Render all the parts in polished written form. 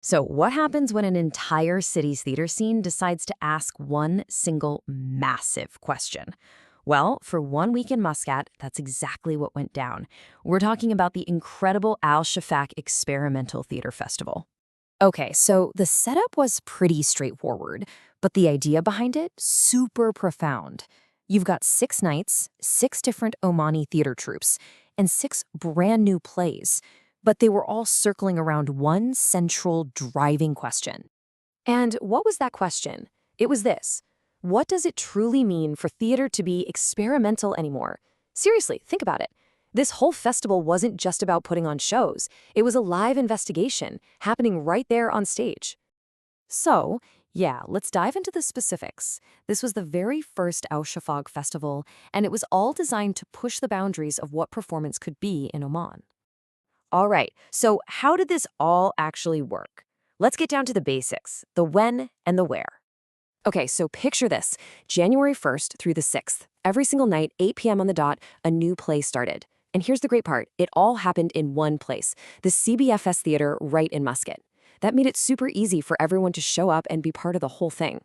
So what happens when an entire city's theater scene decides to ask one single massive question? Well, for 1 week in Muscat, that's exactly what went down. We're talking about the incredible Al-Shafaq Experimental Theatre Festival. Okay, so the setup was pretty straightforward, but the idea behind it, super profound. You've got 6 nights, 6 different Omani theater troupes, and 6 brand new plays, but they were all circling around one central driving question. And what was that question? It was this: what does it truly mean for theater to be experimental anymore? Seriously, think about it. This whole festival wasn't just about putting on shows. It was a live investigation happening right there on stage. So, yeah, let's dive into the specifics. This was the very first Al-Shafaq festival, and it was all designed to push the boundaries of what performance could be in Oman. All right, so how did this all actually work? Let's get down to the basics, the when and the where. Okay, so picture this. January 1st through the 6th, every single night, 8 p.m. on the dot, a new play started. And here's the great part. It all happened in one place, the CBFS Theater right in Muscat. That made it super easy for everyone to show up and be part of the whole thing.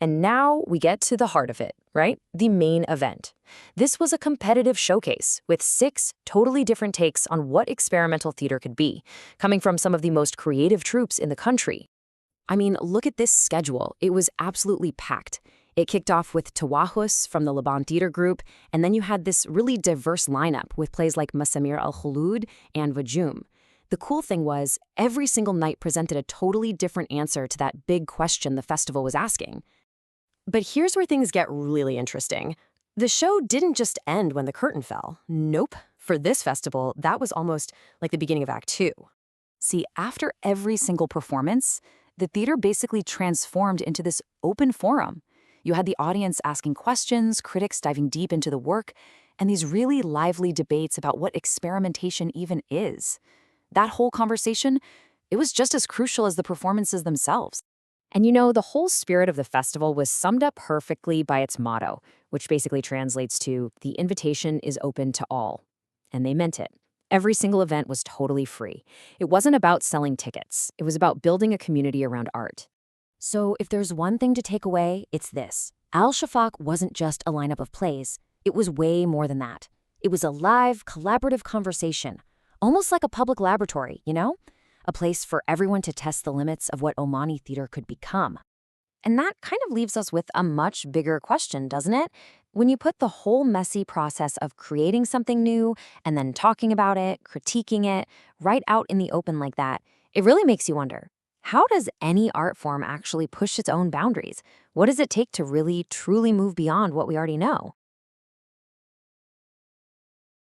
And now we get to the heart of it, right? The main event. This was a competitive showcase with 6 totally different takes on what experimental theater could be, coming from some of the most creative troupes in the country. I mean, look at this schedule. It was absolutely packed. It kicked off with Tawahhus from the Luban theater group, and then you had this really diverse lineup with plays like Masameer, Al-Khulood, and Wajum. The cool thing was, every single night presented a totally different answer to that big question the festival was asking. But here's where things get really interesting. The show didn't just end when the curtain fell. Nope. For this festival, that was almost like the beginning of Act 2. See, after every single performance, the theater basically transformed into this open forum. You had the audience asking questions, critics diving deep into the work, and these really lively debates about what experimentation even is. That whole conversation, it was just as crucial as the performances themselves. And you know, the whole spirit of the festival was summed up perfectly by its motto, which basically translates to, "The invitation is open to all." And they meant it. Every single event was totally free. It wasn't about selling tickets. It was about building a community around art. So if there's one thing to take away, it's this. Al-Shafaq wasn't just a lineup of plays. It was way more than that. It was a live, collaborative conversation, almost like a public laboratory, you know? A place for everyone to test the limits of what Omani theater could become. And that kind of leaves us with a much bigger question, doesn't it? When you put the whole messy process of creating something new and then talking about it, critiquing it, right out in the open like that, it really makes you wonder, how does any art form actually push its own boundaries? What does it take to really, truly move beyond what we already know?